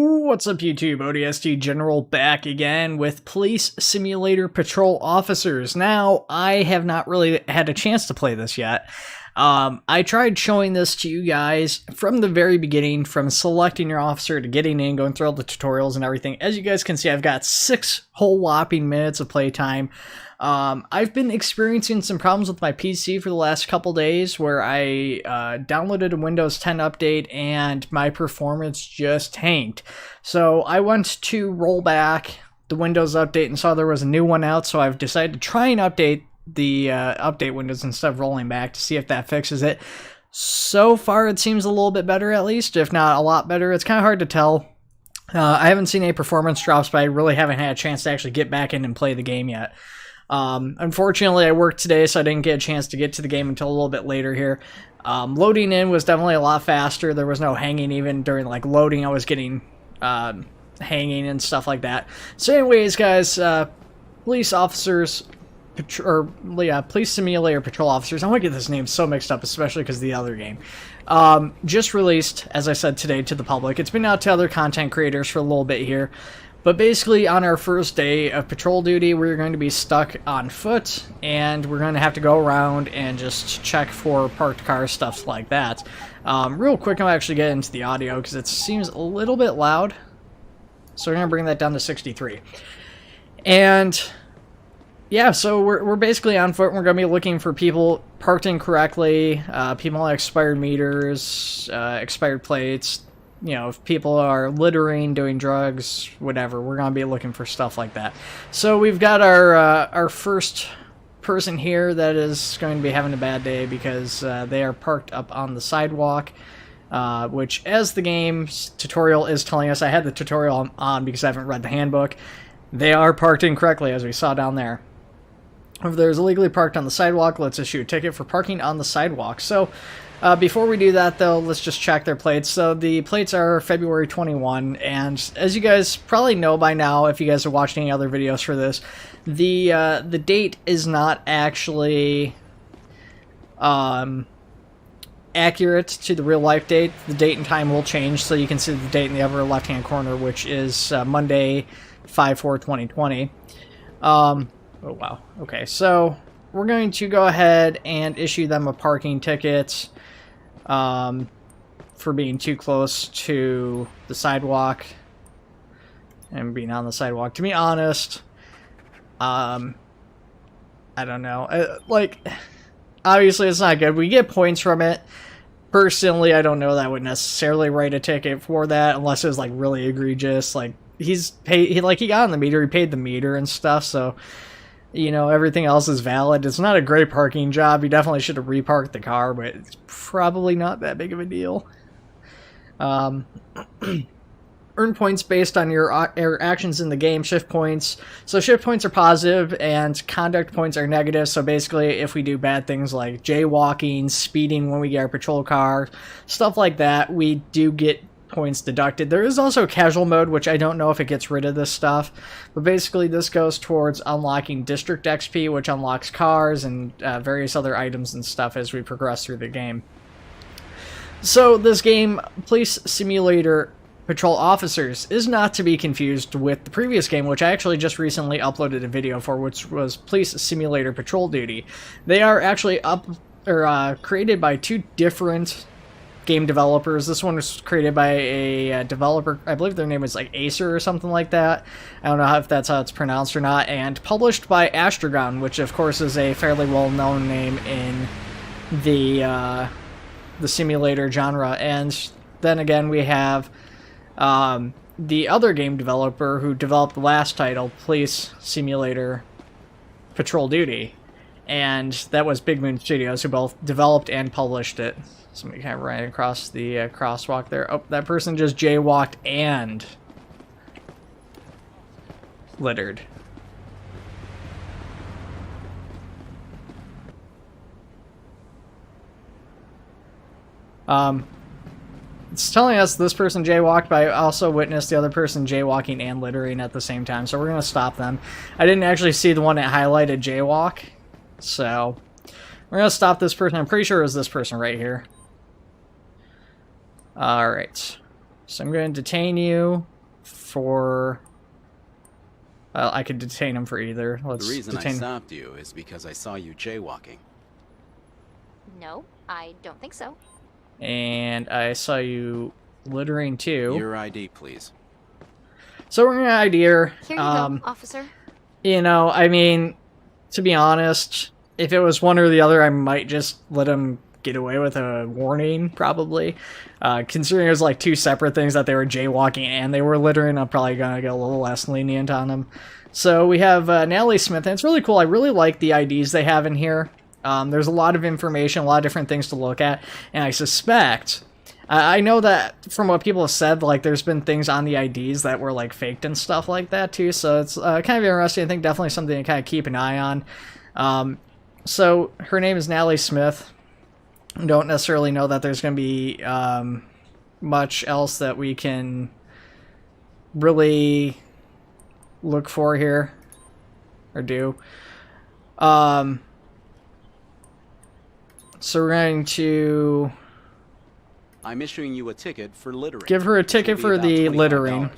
What's up YouTube, ODST General back again with Police Simulator Patrol Officers. Now, I have not really had a chance to play this yet. I tried showing this to you guys from the very beginning, from selecting your officer to getting in, going through all the tutorials and everything. As you guys can see, I've got 6 whole whopping minutes of playtime. I've been experiencing some problems with my PC for the last couple days where I downloaded a Windows 10 update and my performance just tanked. So I went to roll back the Windows update and saw there was a new one out, so I've decided to try and update the update windows instead of rolling back to see if that fixes it. So far it seems a little bit better, at least, if not a lot better. It's kind of hard to tell. I haven't seen any performance drops, but I really haven't had a chance to actually get back in and play the game yet. Unfortunately, I worked today, so I didn't get a chance to get to the game until a little bit later here. Loading in was definitely a lot faster. There was no hanging even during like loading. I was getting hanging and stuff like that. So anyways, guys, police officers, Police Simulator Patrol Officers. I want to get this name so mixed up, especially because of the other game. Just released, as I said, today to the public. It's been out to other content creators for a little bit here. But basically, on our first day of patrol duty, we're going to be stuck on foot, and we're going to have to go around and just check for parked cars, stuff like that. Real quick, I'll actually get into the audio, because it seems a little bit loud. So we're going to bring that down to 63. And yeah, so we're basically on foot. We're going to be looking for people parked incorrectly, people on expired meters, expired plates. You know, if people are littering, doing drugs, whatever, we're going to be looking for stuff like that. So we've got our first person here that is going to be having a bad day because they are parked up on the sidewalk, which, as the game's tutorial is telling us, I had the tutorial on because I haven't read the handbook, they are parked incorrectly, as we saw down there. If there's illegally parked on the sidewalk, let's issue a ticket for parking on the sidewalk. So before we do that, though, let's just check their plates. So the plates are February 21, and as you guys probably know by now, if you guys are watching any other videos for this, the date is not actually accurate to the real life date. The date and time will change, so you can see the date in the upper left-hand corner, which is Monday, 5/4/2020. Oh, wow. Okay, so we're going to go ahead and issue them a parking ticket for being too close to the sidewalk and being on the sidewalk. To be honest, I don't know. Like, obviously it's not good. We get points from it. Personally, I don't know that I would necessarily write a ticket for that unless it was like really egregious. Like, he got on the meter, he paid the meter and stuff, so you know, everything else is valid. It's not a great parking job. You definitely should have reparked the car, but it's probably not that big of a deal. Earn points based on your actions in the game. Shift points. So shift points are positive, and conduct points are negative. So basically, if we do bad things like jaywalking, speeding when we get our patrol car, stuff like that, we do get points deducted. There is also casual mode, which I don't know if it gets rid of this stuff, but basically this goes towards unlocking district XP, which unlocks cars and various other items and stuff as we progress through the game. So this game, Police Simulator Patrol Officers, is not to be confused with the previous game, which I actually just recently uploaded a video for, which was Police Simulator Patrol Duty. They are actually created by 2 different game developers. This one was created by a developer, I believe their name is like Acer or something like that. I don't know if that's how it's pronounced or not. And published by Astragon, which of course is a fairly well-known name in the simulator genre. And then again, we have the other game developer who developed the last title, Police Simulator Patrol Duty. And that was Big Moon Studios, who both developed and published it. Somebody kind of ran across the crosswalk there. Oh, that person just jaywalked and littered. It's telling us this person jaywalked, but I also witnessed the other person jaywalking and littering at the same time, so we're going to stop them. I didn't actually see the one that highlighted jaywalk, so we're going to stop this person. I'm pretty sure it was this person right here. Alright. So I'm going to detain you for... I could detain him for either. Let's The reason detain... I stopped you is because I saw you jaywalking. No, I don't think so. And I saw you littering too. Your ID, please. So we're gonna ID her. Here you go, officer. You know, I mean, to be honest, if it was one or the other, I might just let him get away with a warning, probably. Considering it was like two separate things, that they were jaywalking and they were littering, I'm probably gonna get a little less lenient on them. So we have Natalie Smith, and it's really cool. I really like the IDs they have in here. There's a lot of information, a lot of different things to look at, and I suspect... I know that from what people have said, like, there's been things on the IDs that were, like, faked and stuff like that, too, so it's kind of interesting. I think definitely something to kind of keep an eye on. So, her name is Natalie Smith. Don't necessarily know that there's going to be much else that we can really look for here, or do. So we're going to... I'm issuing you a ticket for littering. Give her a ticket for the littering.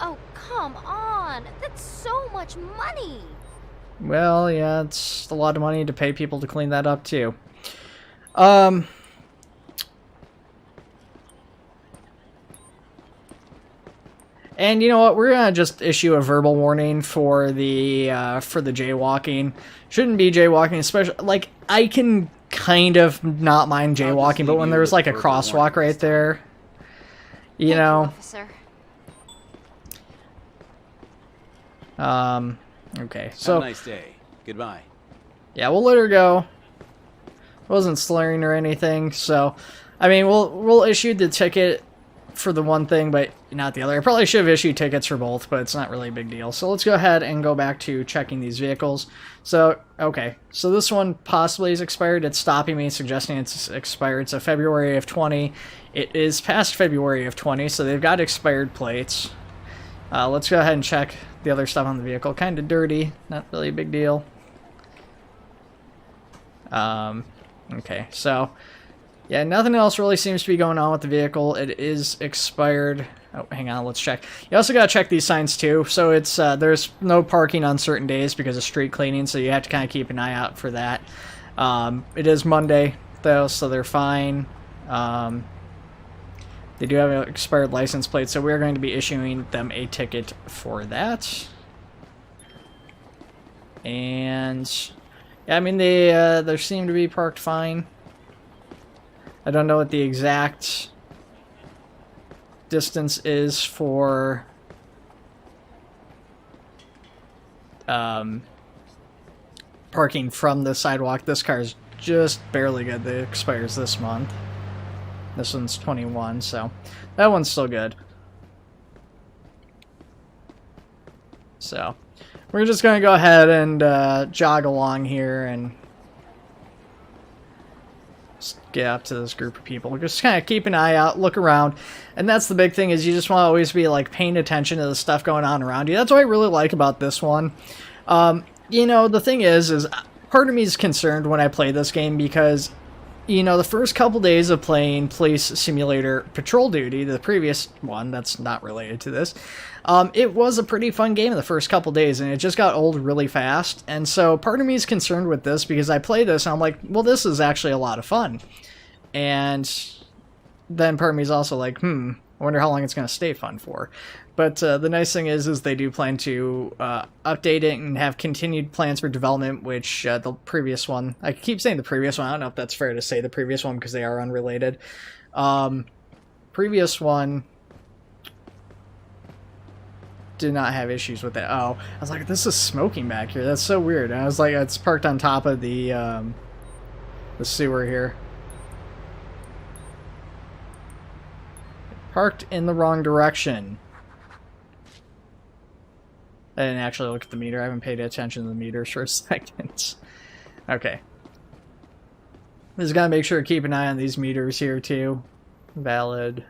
Oh, come on. That's so much money. Well, yeah, it's a lot of money to pay people to clean that up, too. And you know what? We're gonna just issue a verbal warning for the jaywalking. Shouldn't be jaywalking, especially, like, I can kind of not mind jaywalking, but when there's like a crosswalk right there, you know. Okay, so have a nice day. Goodbye. Yeah, we'll let her go. Wasn't slurring or anything, so I mean, we'll issue the ticket for the one thing, but not the other. I probably should have issued tickets for both, but it's not really a big deal. So let's go ahead and go back to checking these vehicles. So, okay. So this one possibly is expired. It's stopping me, suggesting it's expired. So February of 20. It is past February of 20, so they've got expired plates. Let's go ahead and check the other stuff on the vehicle. Kind of dirty. Not really a big deal. Okay, so... yeah, nothing else really seems to be going on with the vehicle. It is expired. Oh, hang on, let's check. You also gotta check these signs too. So it's there's no parking on certain days because of street cleaning, so you have to kind of keep an eye out for that. It is Monday though, so they're fine. They do have an expired license plate, so we're going to be issuing them a ticket for that. And yeah, I mean they seem to be parked fine. I don't know what the exact distance is for parking from the sidewalk. This car is just barely good. It expires this month. This one's 21, so that one's still good. So we're just going to go ahead and jog along here and get out to this group of people. Just kind of keep an eye out, look around, and that's the big thing, is you just want to always be like paying attention to the stuff going on around you. That's what I really like about this one. You know, the thing is part of me is concerned when I play this game because, you know, the first couple days of playing Police Simulator Patrol Duty, the previous one that's not related to this, it was a pretty fun game in the first couple days, and it just got old really fast. And so part of me is concerned with this because I play this and I'm like, well, this is actually a lot of fun. And then part of me is also like, I wonder how long it's going to stay fun for. But the nice thing is they do plan to update it and have continued plans for development, which the previous one, I keep saying the previous one, I don't know if that's fair to say the previous one because they are unrelated. Previous one did not have issues with that. Oh, I was like, this is smoking back here. That's so weird. And I was like, it's parked on top of the sewer here. Parked in the wrong direction. I didn't actually look at the meter. I haven't paid attention to the meters for a second. Okay. Just gotta make sure to keep an eye on these meters here too. Valid.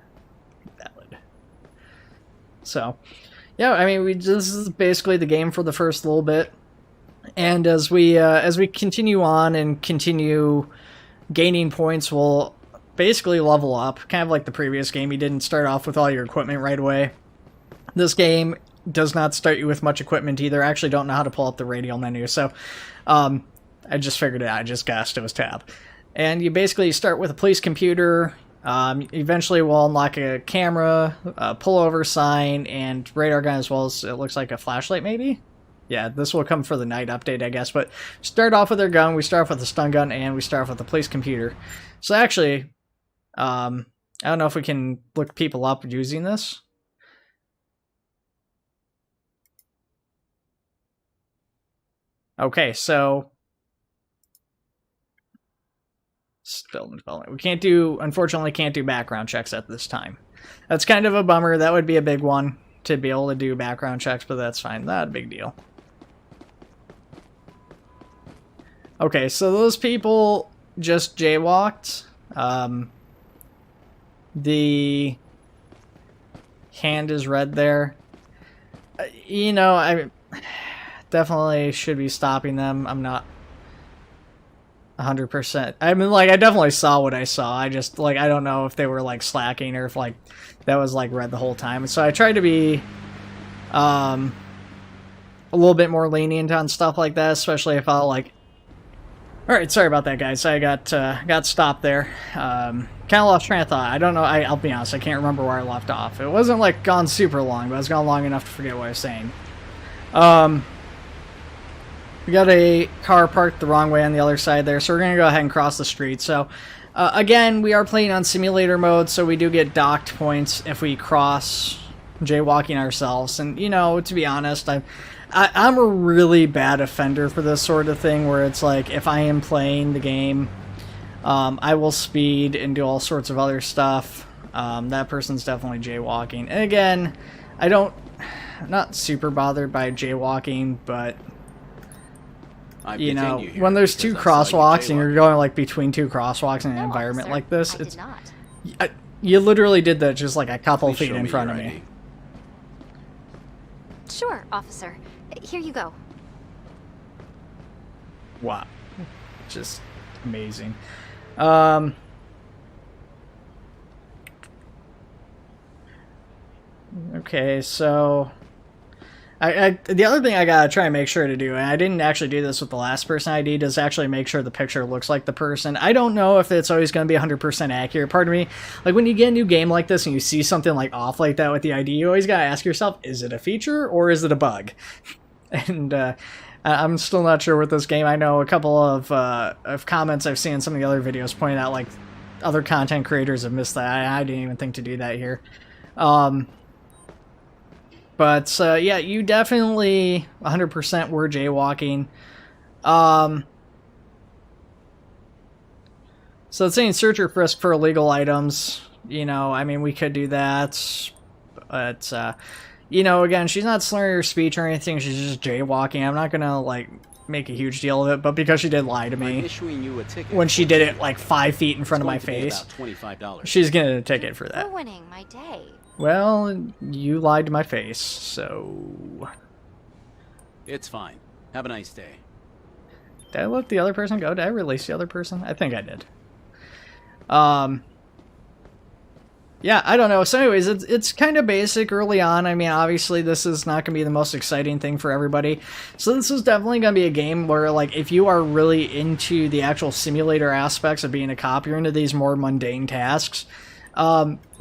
So, yeah, I mean, this is basically the game for the first little bit. And as we continue on and continue gaining points, we'll basically level up, kind of like the previous game. You didn't start off with all your equipment right away. This game does not start you with much equipment either. I actually don't know how to pull up the radial menu, so I just figured it out. I just guessed it was tab. And you basically start with a police computer. Eventually we'll unlock a camera, a pullover sign, and radar gun, as well as it looks like a flashlight maybe? Yeah, this will come for the night update, I guess. But start off with our gun, we start off with a stun gun, and we start off with the police computer. So actually, I don't know if we can look people up using this. Okay, so still in development. We can't do, unfortunately, can't do background checks at this time. That's kind of a bummer. That would be a big one to be able to do background checks, but that's fine. Not a big deal. Okay, so those people just jaywalked. The hand is red there. You know, I definitely should be stopping them. I'm not 100%. I mean, like, I definitely saw what I saw. I just, like, I don't know if they were, like, slacking or if, like, that was, like, red the whole time. So I tried to be a little bit more lenient on stuff like that, especially if I, like... Alright, sorry about that, guys. I got stopped there. Kind of lost train of thought. I don't know. I'll be honest. I can't remember where I left off. It wasn't, like, gone super long, but it was gone long enough to forget what I was saying. We got a car parked the wrong way on the other side there, so we're going to go ahead and cross the street. So, again, we are playing on simulator mode, so we do get docked points if we cross jaywalking ourselves. And, you know, to be honest, I'm a really bad offender for this sort of thing, where it's like, if I am playing the game, I will speed and do all sorts of other stuff. That person's definitely jaywalking. And again, I'm not super bothered by jaywalking, but... You know, when there's two crosswalks and you're going, like, between two crosswalks in an environment like this, it's... You literally did that just, like, a couple feet in front of me. Sure, officer. Here you go. Wow. Just amazing. Okay, so... the other thing I gotta try and make sure to do, and I didn't actually do this with the last person ID, is actually make sure the picture looks like the person. I don't know if it's always going to be 100% accurate. Pardon me. Like, when you get a new game like this and you see something, like, off like that with the ID, you always gotta ask yourself, is it a feature or is it a bug? And, I'm still not sure with this game. I know a couple of comments I've seen in some of the other videos pointing out, like, other content creators have missed that. I didn't even think to do that here. But, yeah, you definitely 100% were jaywalking. So it's saying search or frisk for illegal items. You know, I mean, we could do that. But, you know, again, she's not slurring her speech or anything. She's just jaywalking. I'm not going to, like, make a huge deal of it. But because she did lie to me when she did it, like, 5 feet in front of my face, she's getting a ticket for that. Ruining my day. Well, you lied to my face, so... It's fine. Have a nice day. Did I let the other person go? Did I release the other person? I think I did. Yeah, I don't know. So anyways, it's kind of basic early on. I mean, obviously, this is not going to be the most exciting thing for everybody. So this is definitely going to be a game where, like, if you are really into the actual simulator aspects of being a cop, you're into these more mundane tasks,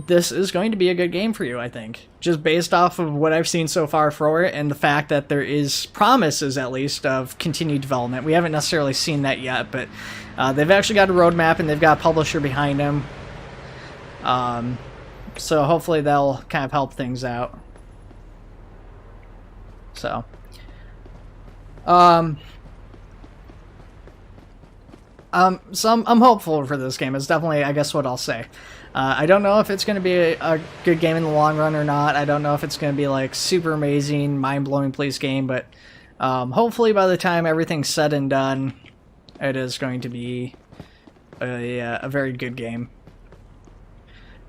this is going to be a good game for you, I think. Just based off of what I've seen so far for it, and the fact that there is promises, at least, of continued development. We haven't necessarily seen that yet, but they've actually got a roadmap, and they've got a publisher behind them. So hopefully that'll kind of help things out. So, I'm hopeful for this game. It's definitely, I guess, what I'll say. I don't know if it's going to be a good game in the long run or not. I don't know if it's going to be, like, super amazing, mind-blowing police game, but hopefully by the time everything's said and done, it is going to be a very good game.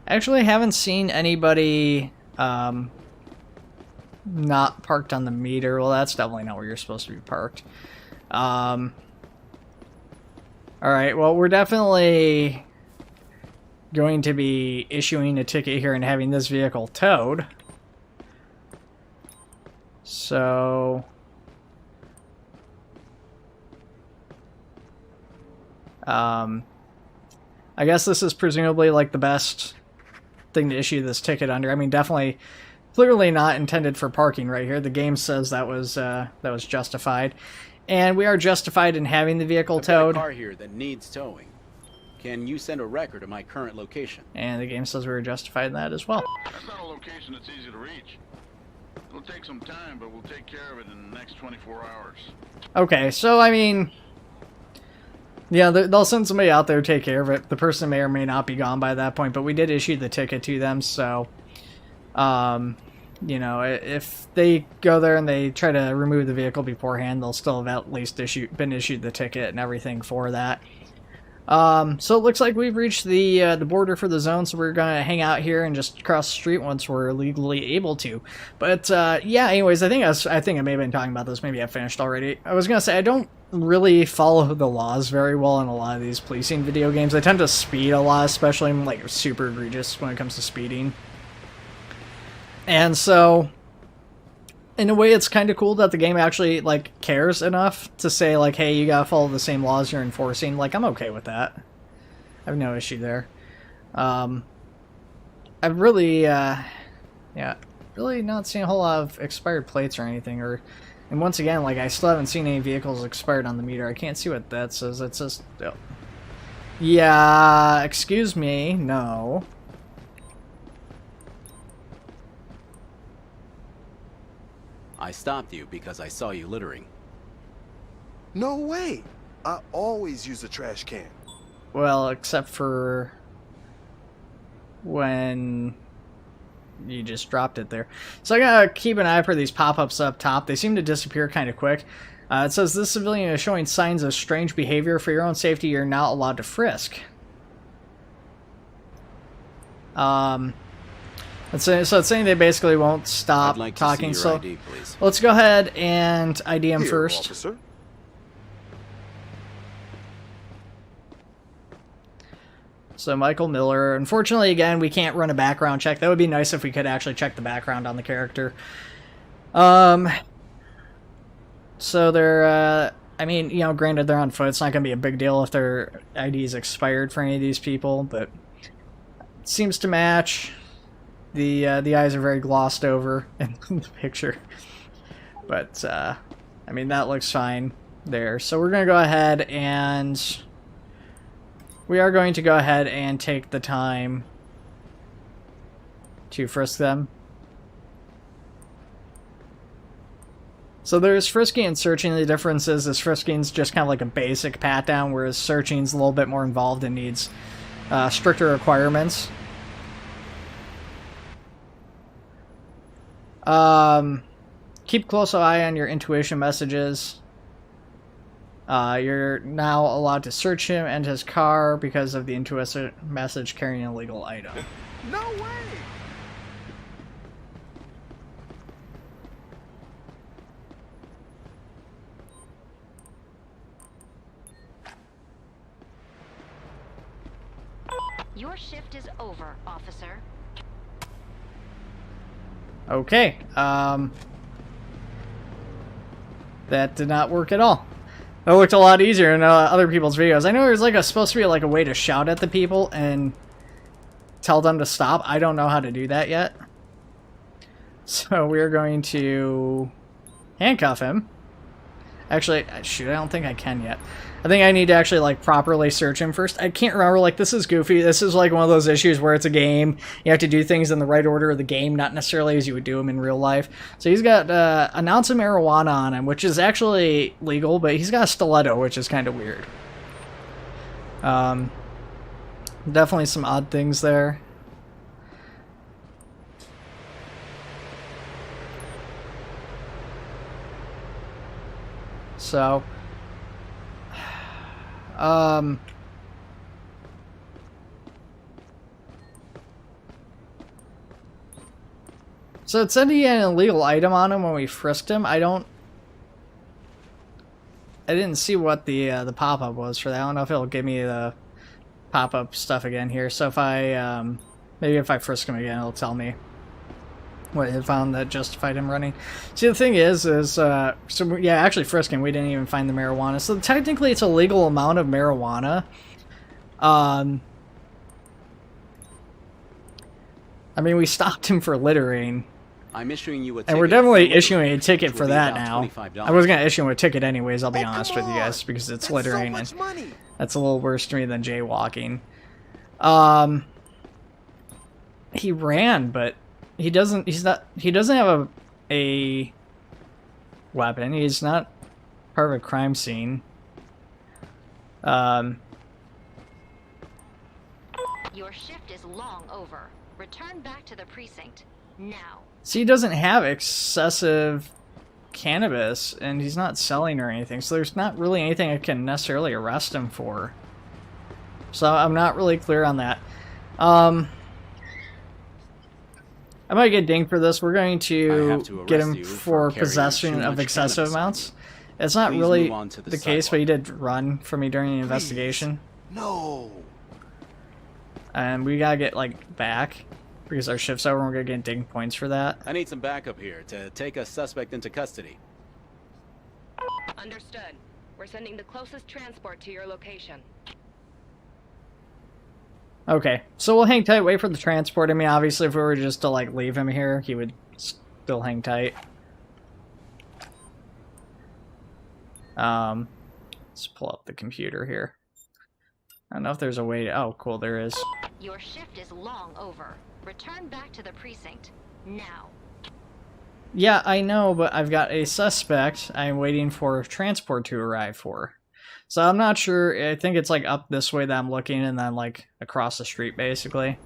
Actually, I haven't seen anybody not parked on the meter. Well, that's definitely not where you're supposed to be parked. Alright, well, we're definitely going to be issuing a ticket here and having this vehicle towed. So I guess this is presumably like the best thing to issue this ticket under. I mean, definitely, clearly not intended for parking right here. The game says that was justified, and we are justified in having the vehicle towed. I've got a car here that needs towing. Can you send a record of my current location? And the game says we were justified in that as well. That's not a location that's easy to reach. It'll take some time, but we'll take care of it in the next 24 hours. Okay, so I mean, yeah, they'll send somebody out there to take care of it. The person may or may not be gone by that point, but we did issue the ticket to them, so, you know, if they go there and they try to remove the vehicle beforehand, they'll still have at least been issued the ticket and everything for that. So it looks like we've reached the border for the zone, so we're gonna hang out here and just cross the street once we're legally able to. But yeah, anyways, I think I may have been talking about this. Maybe I finished already. I was gonna say I don't really follow the laws very well in a lot of these policing video games. I tend to speed a lot, especially like super egregious when it comes to speeding. And so, in a way, it's kind of cool that the game actually, like, cares enough to say, like, hey, you gotta follow the same laws you're enforcing. Like, I'm okay with that. I have no issue there. I've really, yeah, really not seen a whole lot of expired plates or anything. And once again, like, I still haven't seen any vehicles expired on the meter. I can't see what that says. It says, oh. Yeah, excuse me, no. I stopped you because I saw you littering. No way! I always use a trash can. Well, except for when you just dropped it there. So I gotta keep an eye for these pop-ups up top. They seem to disappear kind of quick. It says this civilian is showing signs of strange behavior. For your own safety, you're not allowed to frisk. So it's saying they basically won't stop I'd like talking. To see your ID, please. Let's go ahead and ID him Here, first. officer. So Michael Miller. Unfortunately, again, we can't run a background check. That would be nice if we could actually check the background on the character. So they're, I mean, you know, granted they're on foot. It's not going to be a big deal if their ID is expired for any of these people, but it seems to match. The eyes are very glossed over in the picture. But, I mean, that looks fine there. So we're going to go ahead and take the time to frisk them. So there's frisking and searching. The difference is frisking's just kind of like a basic pat-down, whereas searching's a little bit more involved and needs stricter requirements. Keep close eye on your intuition messages. You're now allowed to search him and his car because of the intuition message carrying an illegal item. No way! Your shift is over, officer. Okay, that did not work at all. That looked a lot easier in other people's videos. I know there's like supposed to be like a way to shout at the people and tell them to stop. I don't know how to do that yet. So we're going to handcuff him. Actually, shoot, I don't think I can yet. I think I need to actually, like, properly search him first. I can't remember, like, this is goofy. This is, like, one of those issues where it's a game. You have to do things in the right order of the game, not necessarily as you would do them in real life. So he's got an ounce of marijuana on him, which is actually legal, but he's got a stiletto, which is kind of weird. Definitely some odd things there. So... So it said he had an illegal item on him when we frisked him. I didn't see what the pop-up was for that. I don't know if it'll give me the pop-up stuff again here. So if I, maybe if I frisk him again, it'll tell me what it found that justified him running. See, the thing is so yeah, actually frisking, we didn't even find the marijuana. So technically it's a legal amount of marijuana. I mean, we stopped him for littering. I'm issuing you a ticket. And we're definitely for issuing a littering, ticket which for will be that about now. $25. I was going to issue him a ticket anyways, I'll be Oh, honest come with you guys, on. because it's That's littering, so much and money. that's a little worse to me than jaywalking. He ran, but he doesn't have a weapon. He's not part of a crime scene. Your shift is long over. Return back to the precinct now. See, he doesn't have excessive cannabis, and he's not selling or anything, so there's not really anything I can necessarily arrest him for. So I'm not really clear on that. I might get dinged for this. We're going I to have to get arrest him you for for carrying possession too of much excessive cannabis on amounts. It's not Please really move on to the case, but he sidewalk. did run for me during the investigation. No. And we gotta get, like, back, because our shift's over and we're gonna get ding points for that. I need some backup here to take a suspect into custody. Understood. We're sending the closest transport to your location. Okay, so we'll hang tight, wait for the transport. I mean, obviously, if we were just to, like, leave him here, he would still hang tight. Let's pull up the computer here. I don't know if there's a way to... Oh, cool, there is. Your shift is long over. Return back to the precinct now. Yeah, I know, but I've got a suspect I'm waiting for transport to arrive for. So I'm not sure. I think it's, like, up this way that I'm looking, and then, like, across the street, basically.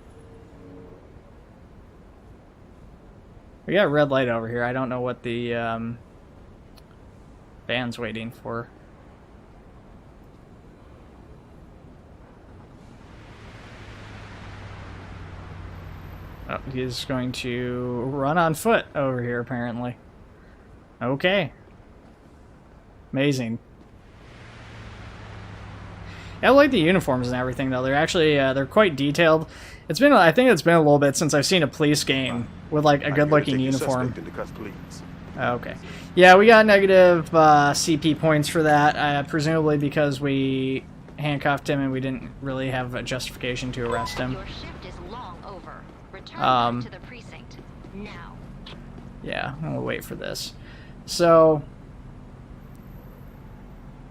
We got a red light over here. I don't know what the, van's waiting for. Oh, he's going to run on foot over here, apparently. Okay. Amazing. I like the uniforms and everything, though. They're actually, they're quite detailed. It's been, I think it's been a little bit since I've seen a police game with, like, a good-looking uniform. Okay. Yeah, we got negative CP points for that, presumably because we handcuffed him and we didn't really have a justification to arrest him. Your shift is long over. Return back to the precinct now. Yeah, I'm gonna wait for this. So,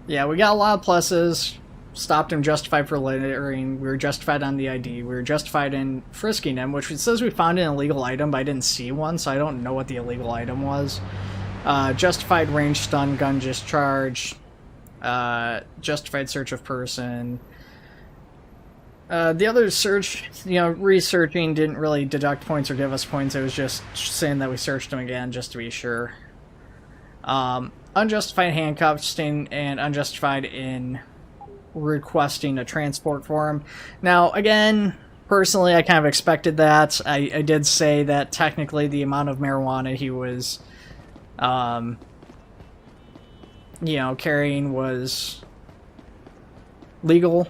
yeah, we got a lot of pluses. Stopped him, justified for littering. We were justified on the ID. We were justified in frisking him, which it says we found an illegal item, but I didn't see one, so I don't know what the illegal item was. Justified range stun gun discharge. Justified search of person. The other search, you know, researching didn't really deduct points or give us points. It was just saying that we searched him again just to be sure. Unjustified handcuffing and unjustified in requesting a transport for him. Now, again, personally, I kind of expected that. I did say that technically the amount of marijuana he was, you know, carrying was legal.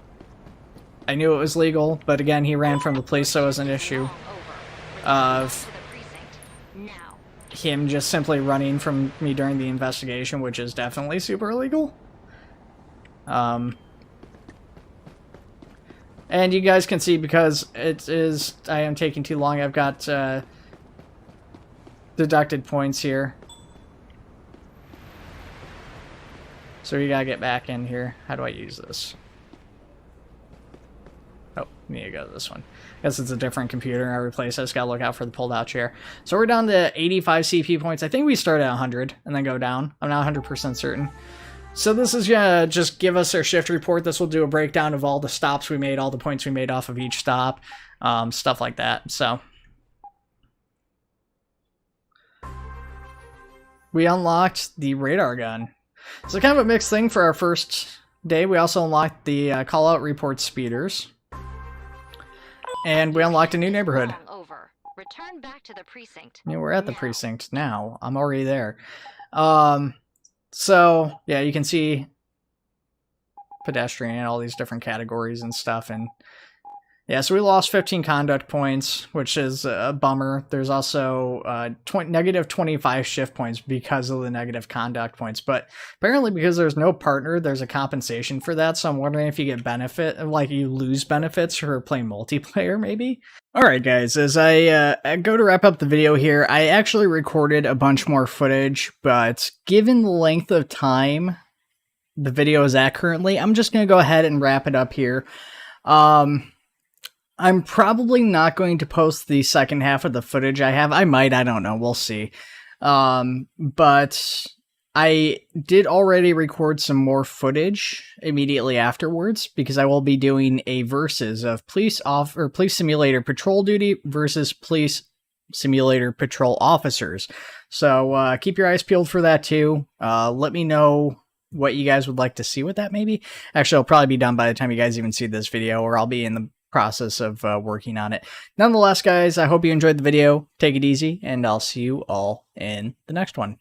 I knew it was legal, but again, he ran from the police, so it was an issue of him just simply running from me during the investigation, which is definitely super illegal. And you guys can see, because I am taking too long, I've got deducted points here. So we gotta get back in here. How do I use this? Oh, need to go to this one. Guess it's a different computer in every place. I just gotta look out for the pulled out chair. So we're down to 85 CP points. I think we start at 100 and then go down. I'm not 100% certain. So this is gonna just give us our shift report. This will do a breakdown of all the stops we made, all the points we made off of each stop, stuff like that. So we unlocked the radar gun. So kind of a mixed thing for our first day. We also unlocked the call-out report speeders. And we unlocked a new neighborhood. Over. Return back to the precinct. Yeah, we're at the precinct now. I'm already there. So, yeah, you can see pedestrian and all these different categories and stuff. And yeah, so we lost 15 conduct points, which is a bummer. There's also negative 25 shift points because of the negative conduct points. But apparently because there's no partner, there's a compensation for that. So I'm wondering if you get benefit, like you lose benefits for playing multiplayer, maybe? Alright guys, as I go to wrap up the video here, I actually recorded a bunch more footage, but given the length of time the video is at currently, I'm just going to go ahead and wrap it up here. I'm probably not going to post the second half of the footage I have. I might, I don't know, we'll see. But I did already record some more footage immediately afterwards because I will be doing a versus of police simulator patrol duty versus police simulator patrol officers. So keep your eyes peeled for that too. Let me know what you guys would like to see with that maybe. Actually, it'll probably be done by the time you guys even see this video, or I'll be in the process of working on it. Nonetheless, guys, I hope you enjoyed the video. Take it easy, and I'll see you all in the next one.